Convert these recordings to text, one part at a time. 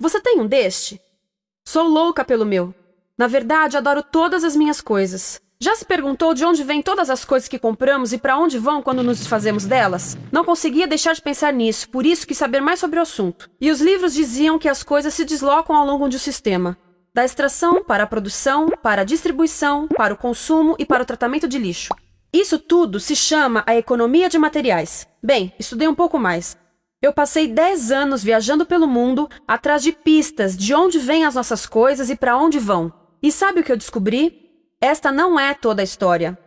Você tem um deste? Sou louca pelo meu. Na verdade, adoro todas as minhas coisas. Já se perguntou de onde vêm todas as coisas que compramos e para onde vão quando nos desfazemos delas? Não conseguia deixar de pensar nisso, por isso quis saber mais sobre o assunto. E os livros diziam que as coisas se deslocam ao longo de um sistema. Da extração para a produção, para a distribuição, para o consumo e para o tratamento de lixo. Isso tudo se chama a economia de materiais. Bem, estudei um pouco mais. Eu passei 10 anos viajando pelo mundo atrás de pistas de onde vêm as nossas coisas e para onde vão. E sabe o que eu descobri? Esta não é toda a história.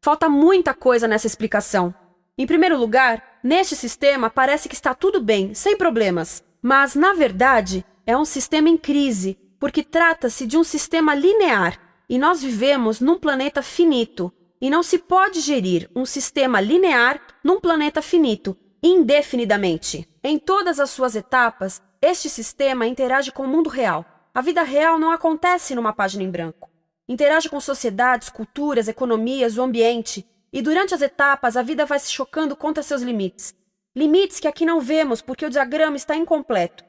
Falta muita coisa nessa explicação. Em primeiro lugar, neste sistema parece que está tudo bem, sem problemas. Mas, na verdade, é um sistema em crise, porque trata-se de um sistema linear e nós vivemos num planeta finito. E não se pode gerir um sistema linear num planeta finito indefinidamente. Em todas as suas etapas, este sistema interage com o mundo real. A vida real não acontece numa página em branco. Interage com sociedades, culturas, economias, o ambiente. E durante as etapas, a vida vai se chocando contra seus limites. Limites que aqui não vemos porque o diagrama está incompleto.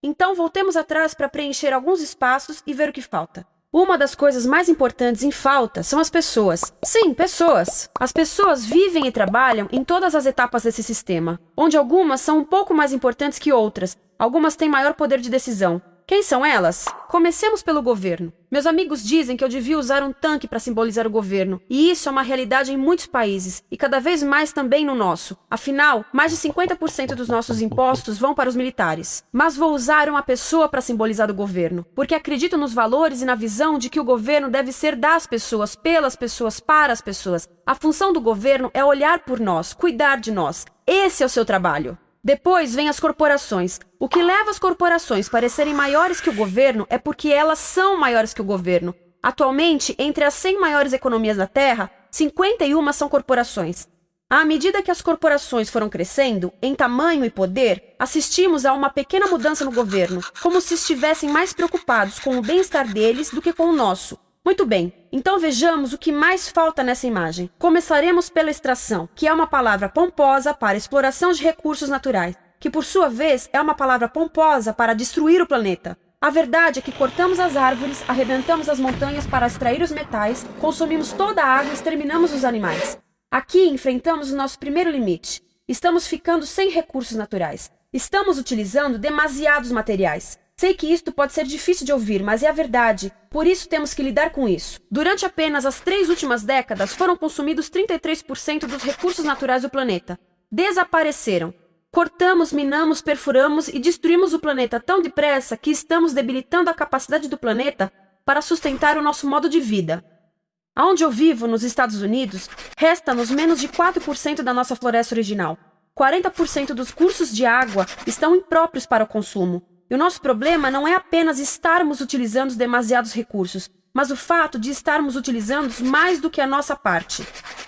Então, voltemos atrás para preencher alguns espaços e ver o que falta. Uma das coisas mais importantes em falta são as pessoas. Sim, pessoas. As pessoas vivem e trabalham em todas as etapas desse sistema, onde algumas são um pouco mais importantes que outras, algumas têm maior poder de decisão. Quem são elas? Comecemos pelo governo. Meus amigos dizem que eu devia usar um tanque para simbolizar o governo, e isso é uma realidade em muitos países, e cada vez mais também no nosso. Afinal, mais de 50% dos nossos impostos vão para os militares. Mas vou usar uma pessoa para simbolizar o governo, porque acredito nos valores e na visão de que o governo deve ser das pessoas, pelas pessoas, para as pessoas. A função do governo é olhar por nós, cuidar de nós. Esse é o seu trabalho. Depois vem as corporações. O que leva as corporações a parecerem maiores que o governo é porque elas são maiores que o governo. Atualmente, entre as 100 maiores economias da Terra, 51 são corporações. À medida que as corporações foram crescendo, em tamanho e poder, assistimos a uma pequena mudança no governo, como se estivessem mais preocupados com o bem-estar deles do que com o nosso. Muito bem, então vejamos o que mais falta nessa imagem. Começaremos pela extração, que é uma palavra pomposa para exploração de recursos naturais, que por sua vez é uma palavra pomposa para destruir o planeta. A verdade é que cortamos as árvores, arrebentamos as montanhas para extrair os metais, consumimos toda a água e exterminamos os animais. Aqui enfrentamos o nosso primeiro limite. Estamos ficando sem recursos naturais. Estamos utilizando demasiados materiais. Sei que isto pode ser difícil de ouvir, mas é a verdade. Por isso temos que lidar com isso. Durante apenas as 3 últimas décadas, foram consumidos 33% dos recursos naturais do planeta. Desapareceram. Cortamos, minamos, perfuramos e destruímos o planeta tão depressa que estamos debilitando a capacidade do planeta para sustentar o nosso modo de vida. Aonde eu vivo, nos Estados Unidos, resta-nos menos de 4% da nossa floresta original. 40% dos cursos de água estão impróprios para o consumo. E o nosso problema não é apenas estarmos utilizando demasiados recursos, mas o fato de estarmos utilizando mais do que a nossa parte.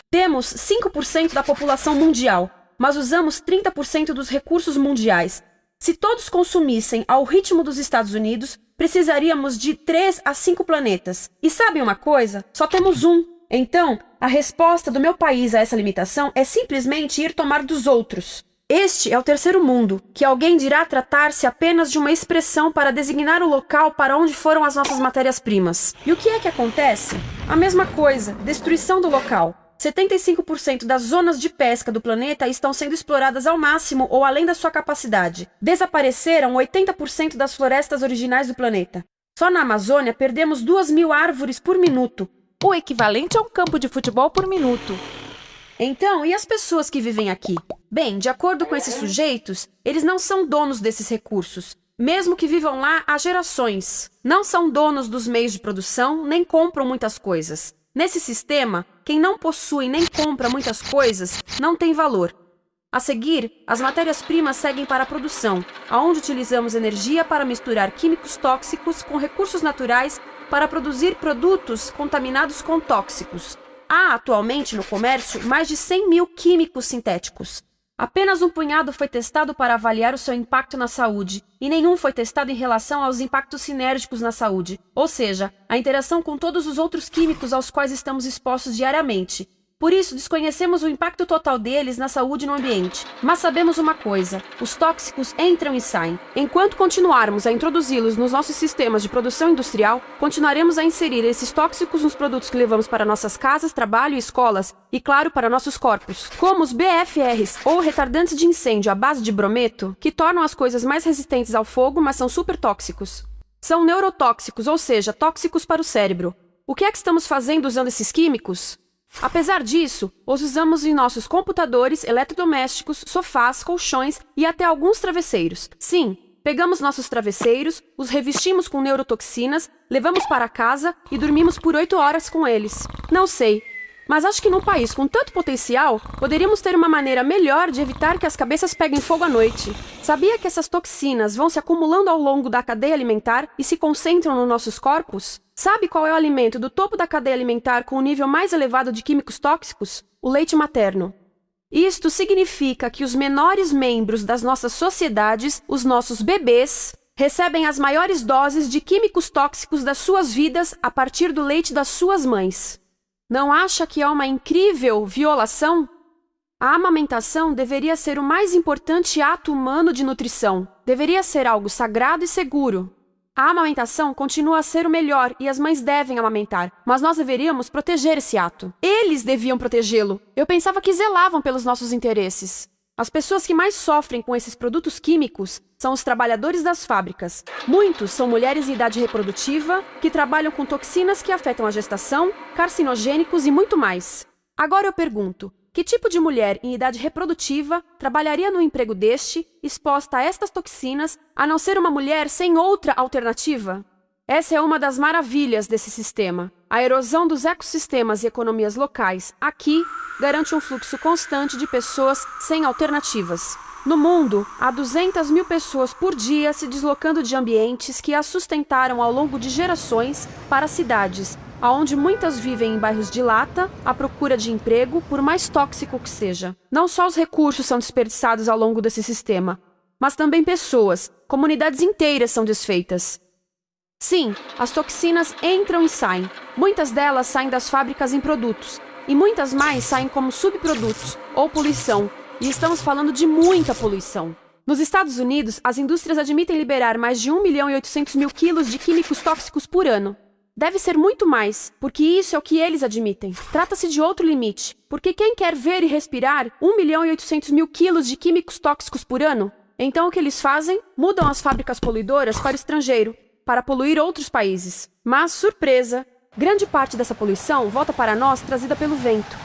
Temos 5% da população mundial, mas usamos 30% dos recursos mundiais. Se todos consumissem ao ritmo dos Estados Unidos, precisaríamos de 3 a 5 planetas. E sabem uma coisa? Só temos um. Então, a resposta do meu país a essa limitação é simplesmente ir tomar dos outros. Este é o terceiro mundo, que alguém dirá tratar-se apenas de uma expressão para designar o local para onde foram as nossas matérias-primas. E o que é que acontece? A mesma coisa, destruição do local. 75% das zonas de pesca do planeta estão sendo exploradas ao máximo ou além da sua capacidade. Desapareceram 80% das florestas originais do planeta. Só na Amazônia perdemos 2.000 árvores por minuto, o equivalente a um campo de futebol por minuto. Então, e as pessoas que vivem aqui? Bem, de acordo com esses sujeitos, eles não são donos desses recursos, mesmo que vivam lá há gerações. Não são donos dos meios de produção, nem compram muitas coisas. Nesse sistema, quem não possui nem compra muitas coisas não tem valor. A seguir, as matérias-primas seguem para a produção, onde utilizamos energia para misturar químicos tóxicos com recursos naturais para produzir produtos contaminados com tóxicos. Há atualmente no comércio mais de 100.000 químicos sintéticos. Apenas um punhado foi testado para avaliar o seu impacto na saúde, e nenhum foi testado em relação aos impactos sinérgicos na saúde, ou seja, a interação com todos os outros químicos aos quais estamos expostos diariamente. Por isso, desconhecemos o impacto total deles na saúde e no ambiente. Mas sabemos uma coisa: os tóxicos entram e saem. Enquanto continuarmos a introduzi-los nos nossos sistemas de produção industrial, continuaremos a inserir esses tóxicos nos produtos que levamos para nossas casas, trabalho e escolas, e claro, para nossos corpos. Como os BFRs, ou retardantes de incêndio à base de brometo, que tornam as coisas mais resistentes ao fogo, mas são super tóxicos. São neurotóxicos, ou seja, tóxicos para o cérebro. O que é que estamos fazendo usando esses químicos? Apesar disso, os usamos em nossos computadores, eletrodomésticos, sofás, colchões e até alguns travesseiros. Sim, pegamos nossos travesseiros, os revestimos com neurotoxinas, levamos para casa e dormimos por 8 horas com eles. Não sei, mas acho que num país com tanto potencial, poderíamos ter uma maneira melhor de evitar que as cabeças peguem fogo à noite. Sabia que essas toxinas vão se acumulando ao longo da cadeia alimentar e se concentram nos nossos corpos? Sabe qual é o alimento do topo da cadeia alimentar com o nível mais elevado de químicos tóxicos? O leite materno. Isto significa que os menores membros das nossas sociedades, os nossos bebês, recebem as maiores doses de químicos tóxicos das suas vidas a partir do leite das suas mães. Não acha que é uma incrível violação? A amamentação deveria ser o mais importante ato humano de nutrição. Deveria ser algo sagrado e seguro. A amamentação continua a ser o melhor e as mães devem amamentar, mas nós deveríamos proteger esse ato. Eles deviam protegê-lo. Eu pensava que zelavam pelos nossos interesses. As pessoas que mais sofrem com esses produtos químicos são os trabalhadores das fábricas. Muitos são mulheres em idade reprodutiva que trabalham com toxinas que afetam a gestação, carcinogênicos e muito mais. Agora eu pergunto: que tipo de mulher em idade reprodutiva trabalharia no emprego deste, exposta a estas toxinas, a não ser uma mulher sem outra alternativa? Essa é uma das maravilhas desse sistema. A erosão dos ecossistemas e economias locais aqui garante um fluxo constante de pessoas sem alternativas. No mundo, há 200 mil pessoas por dia se deslocando de ambientes que as sustentaram ao longo de gerações para cidades, onde muitas vivem em bairros de lata, à procura de emprego, por mais tóxico que seja. Não só os recursos são desperdiçados ao longo desse sistema, mas também pessoas, comunidades inteiras são desfeitas. Sim, as toxinas entram e saem. Muitas delas saem das fábricas em produtos, e muitas mais saem como subprodutos ou poluição, e estamos falando de muita poluição. Nos Estados Unidos, as indústrias admitem liberar mais de 1.800.000 quilos de químicos tóxicos por ano. Deve ser muito mais, porque isso é o que eles admitem. Trata-se de outro limite, porque quem quer ver e respirar 1.800.000 quilos de químicos tóxicos por ano? Então o que eles fazem? Mudam as fábricas poluidoras para o estrangeiro, para poluir outros países. Mas, surpresa, grande parte dessa poluição volta para nós trazida pelo vento.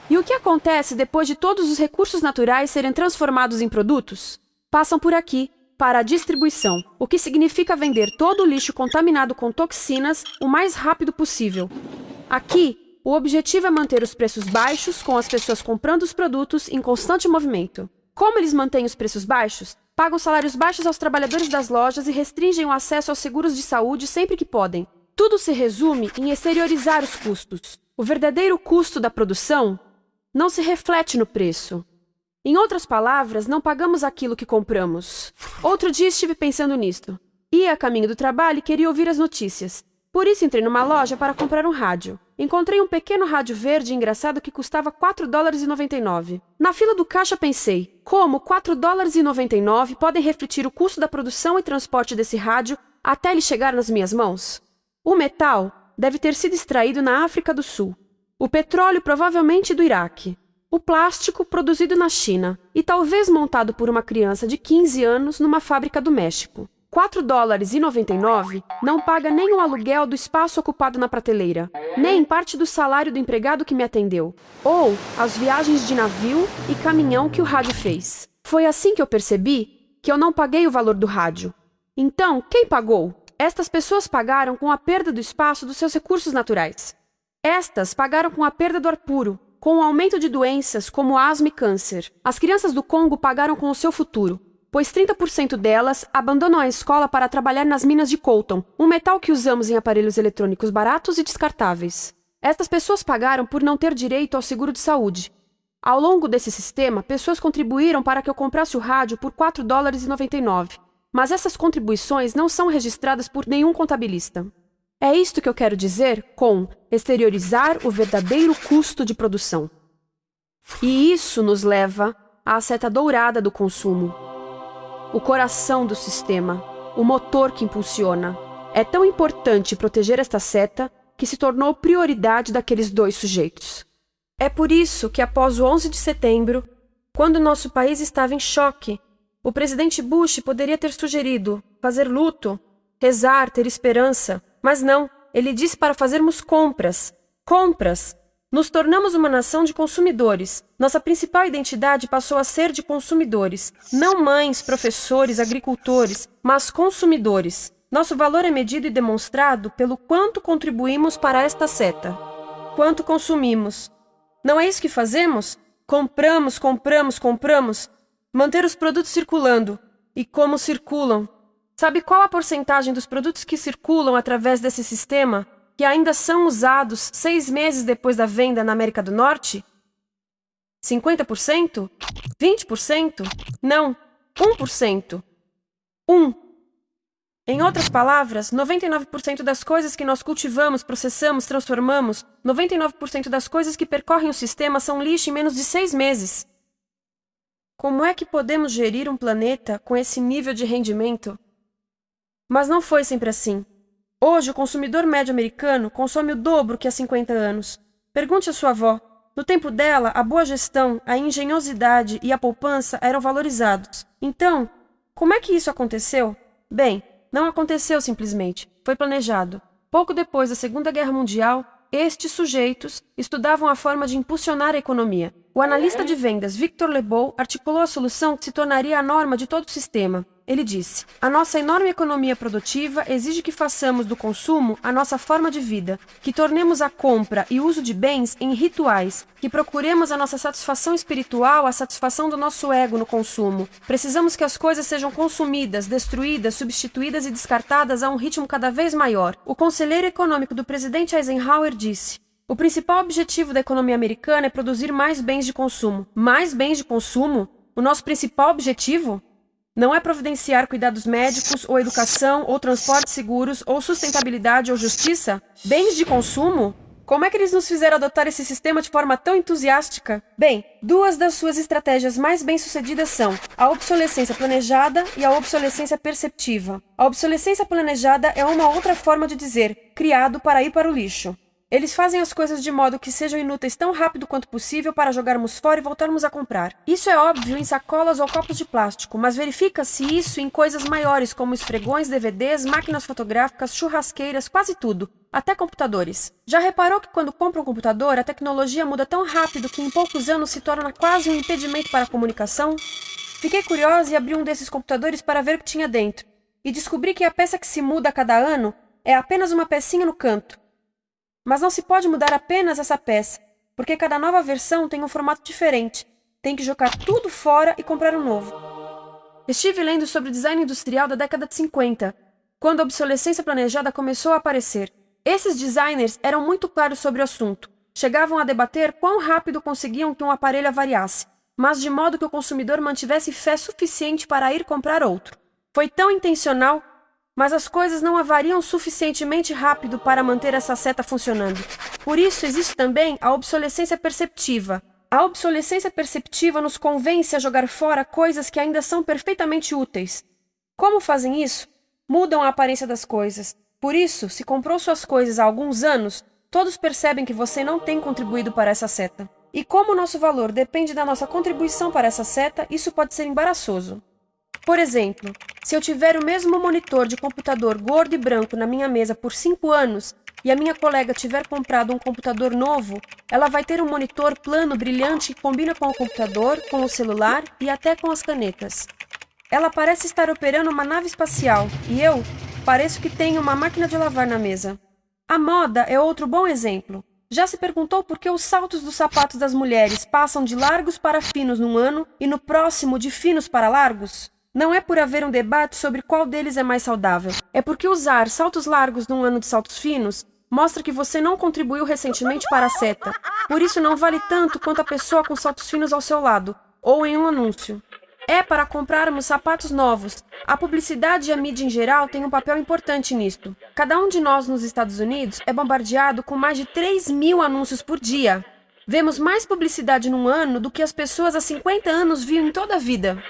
E o que acontece depois de todos os recursos naturais serem transformados em produtos? Passam por aqui, para a distribuição, o que significa vender todo o lixo contaminado com toxinas o mais rápido possível. Aqui, o objetivo é manter os preços baixos, com as pessoas comprando os produtos em constante movimento. Como eles mantêm os preços baixos? Pagam salários baixos aos trabalhadores das lojas e restringem o acesso aos seguros de saúde sempre que podem. Tudo se resume em exteriorizar os custos. O verdadeiro custo da produção não se reflete no preço. Em outras palavras, não pagamos aquilo que compramos. Outro dia estive pensando nisto. Ia a caminho do trabalho e queria ouvir as notícias. Por isso entrei numa loja para comprar um rádio. Encontrei um pequeno rádio verde engraçado que custava $4,99. Na fila do caixa pensei, como $4,99 podem refletir o custo da produção e transporte desse rádio até ele chegar nas minhas mãos? O metal deve ter sido extraído na África do Sul. O petróleo provavelmente do Iraque. O plástico produzido na China e talvez montado por uma criança de 15 anos numa fábrica do México. $4,99 não paga nem o aluguel do espaço ocupado na prateleira, nem parte do salário do empregado que me atendeu, ou as viagens de navio e caminhão que o rádio fez. Foi assim que eu percebi que eu não paguei o valor do rádio. Então, quem pagou? Estas pessoas pagaram com a perda do espaço dos seus recursos naturais. Estas pagaram com a perda do ar puro, com o aumento de doenças como asma e câncer. As crianças do Congo pagaram com o seu futuro, pois 30% delas abandonam a escola para trabalhar nas minas de coltan, um metal que usamos em aparelhos eletrônicos baratos e descartáveis. Estas pessoas pagaram por não ter direito ao seguro de saúde. Ao longo desse sistema, pessoas contribuíram para que eu comprasse o rádio por $4,99. Mas essas contribuições não são registradas por nenhum contabilista. É isto que eu quero dizer com exteriorizar o verdadeiro custo de produção. E isso nos leva à seta dourada do consumo. O coração do sistema, o motor que impulsiona. É tão importante proteger esta seta que se tornou prioridade daqueles dois sujeitos. É por isso que após o 11 de setembro, quando nosso país estava em choque, o presidente Bush poderia ter sugerido fazer luto, rezar, ter esperança, mas não, ele disse para fazermos compras. Compras! Nos tornamos uma nação de consumidores. Nossa principal identidade passou a ser de consumidores. Não mães, professores, agricultores, mas consumidores. Nosso valor é medido e demonstrado pelo quanto contribuímos para esta seta. Quanto consumimos. Não é isso que fazemos? Compramos, compramos, compramos. Manter os produtos circulando. E como circulam? Sabe qual a porcentagem dos produtos que circulam através desse sistema que ainda são usados 6 meses depois da venda na América do Norte? 50%? 20%? Não, 1%. 1. Em outras palavras, 99% das coisas que nós cultivamos, processamos, transformamos, 99% das coisas que percorrem o sistema são lixo em menos de 6 meses. Como é que podemos gerir um planeta com esse nível de rendimento? Mas não foi sempre assim. Hoje, o consumidor médio americano consome o dobro que há 50 anos. Pergunte à sua avó. No tempo dela, a boa gestão, a engenhosidade e a poupança eram valorizados. Então, como é que isso aconteceu? Bem, não aconteceu simplesmente. Foi planejado. Pouco depois da Segunda Guerra Mundial, estes sujeitos estudavam a forma de impulsionar a economia. O analista de vendas Victor Lebow articulou a solução que se tornaria a norma de todo o sistema. Ele disse: a nossa enorme economia produtiva exige que façamos do consumo a nossa forma de vida, que tornemos a compra e o uso de bens em rituais, que procuremos a nossa satisfação espiritual, a satisfação do nosso ego no consumo. Precisamos que as coisas sejam consumidas, destruídas, substituídas e descartadas a um ritmo cada vez maior. O conselheiro econômico do presidente Eisenhower disse: o principal objetivo da economia americana é produzir mais bens de consumo. Mais bens de consumo? O nosso principal objetivo? Não é providenciar cuidados médicos, ou educação, ou transportes seguros, ou sustentabilidade, ou justiça? Bens de consumo? Como é que eles nos fizeram adotar esse sistema de forma tão entusiástica? Bem, 2 das suas estratégias mais bem-sucedidas são a obsolescência planejada e a obsolescência perceptiva. A obsolescência planejada é uma outra forma de dizer criado para ir para o lixo. Eles fazem as coisas de modo que sejam inúteis tão rápido quanto possível para jogarmos fora e voltarmos a comprar. Isso é óbvio em sacolas ou copos de plástico, mas verifica-se isso em coisas maiores como esfregões, DVDs, máquinas fotográficas, churrasqueiras, quase tudo, até computadores. Já reparou que quando compra um computador, a tecnologia muda tão rápido que em poucos anos se torna quase um impedimento para a comunicação? Fiquei curiosa e abri um desses computadores para ver o que tinha dentro, e descobri que a peça que se muda a cada ano é apenas uma pecinha no canto. Mas não se pode mudar apenas essa peça, porque cada nova versão tem um formato diferente. Tem que jogar tudo fora e comprar um novo. Estive lendo sobre o design industrial da década de 50, quando a obsolescência planejada começou a aparecer. Esses designers eram muito claros sobre o assunto. Chegavam a debater quão rápido conseguiam que um aparelho avariasse, mas de modo que o consumidor mantivesse fé suficiente para ir comprar outro. Foi tão intencional, mas as coisas não avariam suficientemente rápido para manter essa seta funcionando. Por isso, existe também a obsolescência perceptiva. A obsolescência perceptiva nos convence a jogar fora coisas que ainda são perfeitamente úteis. Como fazem isso? Mudam a aparência das coisas. Por isso, se comprou suas coisas há alguns anos, todos percebem que você não tem contribuído para essa seta. E como o nosso valor depende da nossa contribuição para essa seta, isso pode ser embaraçoso. Por exemplo, se eu tiver o mesmo monitor de computador gordo e branco na minha mesa por 5 anos e a minha colega tiver comprado um computador novo, ela vai ter um monitor plano brilhante que combina com o computador, com o celular e até com as canetas. Ela parece estar operando uma nave espacial e eu pareço que tenho uma máquina de lavar na mesa. A moda é outro bom exemplo. Já se perguntou por que os saltos dos sapatos das mulheres passam de largos para finos num ano e no próximo de finos para largos? Não é por haver um debate sobre qual deles é mais saudável. É porque usar saltos largos num ano de saltos finos mostra que você não contribuiu recentemente para a seta. Por isso não vale tanto quanto a pessoa com saltos finos ao seu lado, ou em um anúncio. É para comprarmos sapatos novos. A publicidade e a mídia em geral têm um papel importante nisto. Cada um de nós nos Estados Unidos é bombardeado com mais de 3.000 anúncios por dia. Vemos mais publicidade num ano do que as pessoas há 50 anos viam em toda a vida.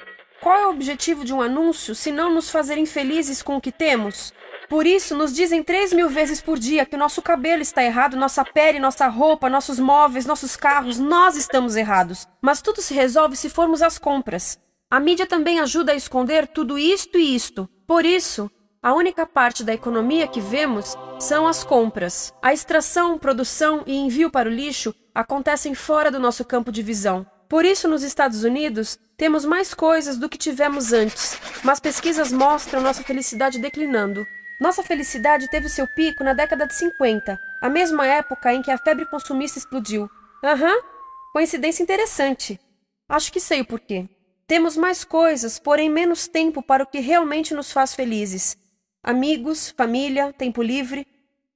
Qual é o objetivo de um anúncio se não nos fazer infelizes com o que temos? Por isso, nos dizem 3.000 vezes por dia que o nosso cabelo está errado, nossa pele, nossa roupa, nossos móveis, nossos carros, nós estamos errados. Mas tudo se resolve se formos às compras. A mídia também ajuda a esconder tudo isto e isto. Por isso, a única parte da economia que vemos são as compras. A extração, produção e envio para o lixo acontecem fora do nosso campo de visão. Por isso, nos Estados Unidos, temos mais coisas do que tivemos antes, mas pesquisas mostram nossa felicidade declinando. Nossa felicidade teve seu pico na década de 50, a mesma época em que a febre consumista explodiu. Coincidência interessante. Acho que sei o porquê. Temos mais coisas, porém menos tempo para o que realmente nos faz felizes. Amigos, família, tempo livre.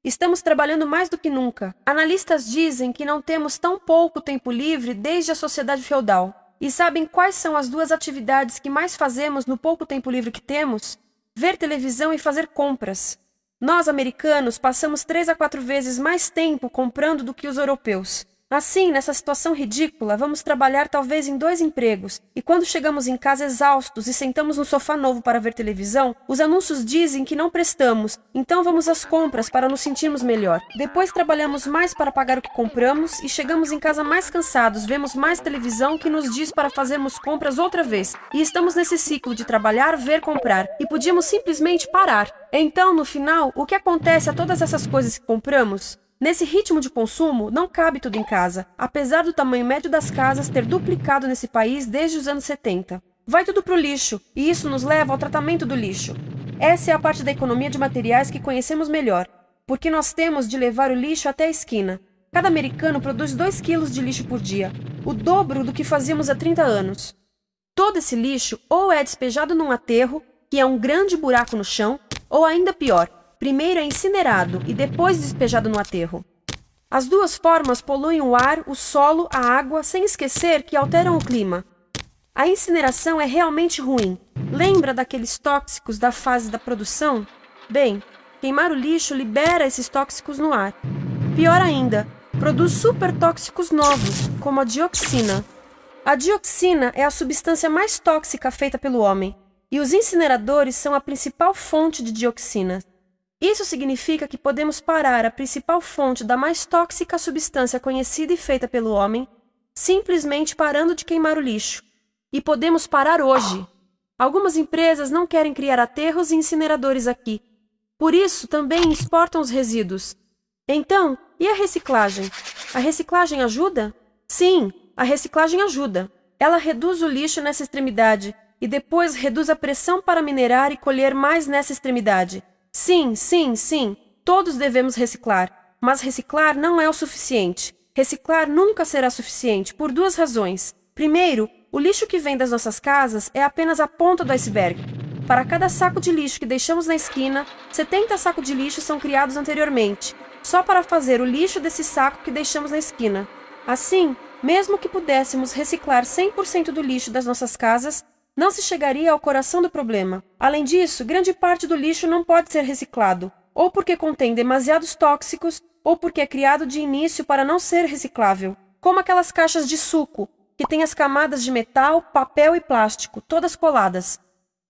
Estamos trabalhando mais do que nunca. Analistas dizem que não temos tão pouco tempo livre desde a sociedade feudal. E sabem quais são as duas atividades que mais fazemos no pouco tempo livre que temos? Ver televisão e fazer compras. Nós, americanos, passamos 3 a 4 vezes mais tempo comprando do que os europeus. Assim, nessa situação ridícula, vamos trabalhar talvez em 2 empregos, e quando chegamos em casa exaustos e sentamos no sofá novo para ver televisão, os anúncios dizem que não prestamos, então vamos às compras para nos sentirmos melhor. Depois trabalhamos mais para pagar o que compramos e chegamos em casa mais cansados, vemos mais televisão que nos diz para fazermos compras outra vez. E estamos nesse ciclo de trabalhar, ver, comprar, e podíamos simplesmente parar. Então, no final, o que acontece a todas essas coisas que compramos? Nesse ritmo de consumo, não cabe tudo em casa, apesar do tamanho médio das casas ter duplicado nesse país desde os anos 70. Vai tudo para o lixo, e isso nos leva ao tratamento do lixo. Essa é a parte da economia de materiais que conhecemos melhor, porque nós temos de levar o lixo até a esquina. Cada americano produz 2 quilos de lixo por dia, o dobro do que fazíamos há 30 anos. Todo esse lixo ou é despejado num aterro, que é um grande buraco no chão, ou ainda pior, primeiro é incinerado e depois despejado no aterro. As duas formas poluem o ar, o solo, a água, sem esquecer que alteram o clima. A incineração é realmente ruim. Lembra daqueles tóxicos da fase da produção? Bem, queimar o lixo libera esses tóxicos no ar. Pior ainda, produz supertóxicos novos, como a dioxina. A dioxina é a substância mais tóxica feita pelo homem, e os incineradores são a principal fonte de dioxina. Isso significa que podemos parar a principal fonte da mais tóxica substância conhecida e feita pelo homem, simplesmente parando de queimar o lixo. E podemos parar hoje. Algumas empresas não querem criar aterros e incineradores aqui. Por isso, também exportam os resíduos. Então, e a reciclagem? A reciclagem ajuda? Sim, a reciclagem ajuda. Ela reduz o lixo nessa extremidade e depois reduz a pressão para minerar e colher mais nessa extremidade. Sim, todos devemos reciclar, mas reciclar não é o suficiente. Reciclar nunca será suficiente, por 2 razões. Primeiro, o lixo que vem das nossas casas é apenas a ponta do iceberg. Para cada saco de lixo que deixamos na esquina, 70 sacos de lixo são criados anteriormente, só para fazer o lixo desse saco que deixamos na esquina. Assim, mesmo que pudéssemos reciclar 100% do lixo das nossas casas, não se chegaria ao coração do problema. Além disso, grande parte do lixo não pode ser reciclado, ou porque contém demasiados tóxicos, ou porque é criado de início para não ser reciclável, como aquelas caixas de suco, que têm as camadas de metal, papel e plástico, todas coladas.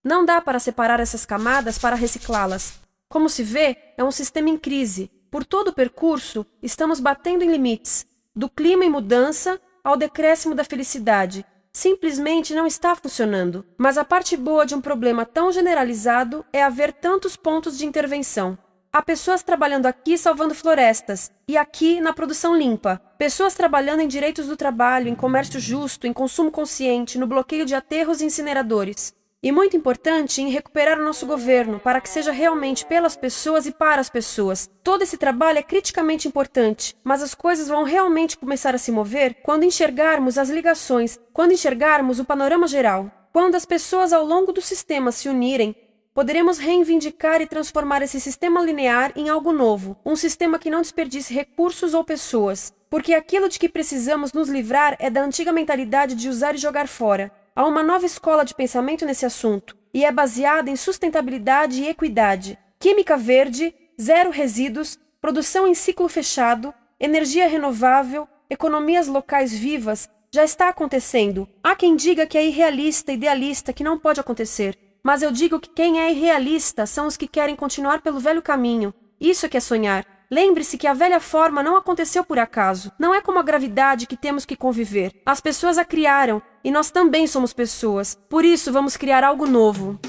Não dá para separar essas camadas para reciclá-las. Como se vê, é um sistema em crise. Por todo o percurso, estamos batendo em limites, do clima em mudança ao decréscimo da felicidade. Simplesmente não está funcionando. Mas a parte boa de um problema tão generalizado é haver tantos pontos de intervenção. Há pessoas trabalhando aqui salvando florestas, e aqui na produção limpa. Pessoas trabalhando em direitos do trabalho, em comércio justo, em consumo consciente, no bloqueio de aterros e incineradores. E muito importante, em recuperar o nosso governo, para que seja realmente pelas pessoas e para as pessoas. Todo esse trabalho é criticamente importante, mas as coisas vão realmente começar a se mover quando enxergarmos as ligações, quando enxergarmos o panorama geral. Quando as pessoas ao longo do sistema se unirem, Poderemos reivindicar e transformar esse sistema linear em algo novo, um sistema que não desperdice recursos ou pessoas, porque aquilo de que precisamos nos livrar é da antiga mentalidade de usar e jogar fora. Há uma nova escola de pensamento nesse assunto, e é baseada em sustentabilidade e equidade, química verde, zero resíduos, produção em ciclo fechado, energia renovável, economias locais vivas. Já está acontecendo. Há quem diga que é irrealista, idealista, que não pode acontecer. Mas eu digo que quem é irrealista são os que querem continuar pelo velho caminho. Isso é que é sonhar. Lembre-se que a velha forma não aconteceu por acaso. Não é como a gravidade que temos que conviver. As pessoas a criaram, e nós também somos pessoas. Por isso vamos criar algo novo.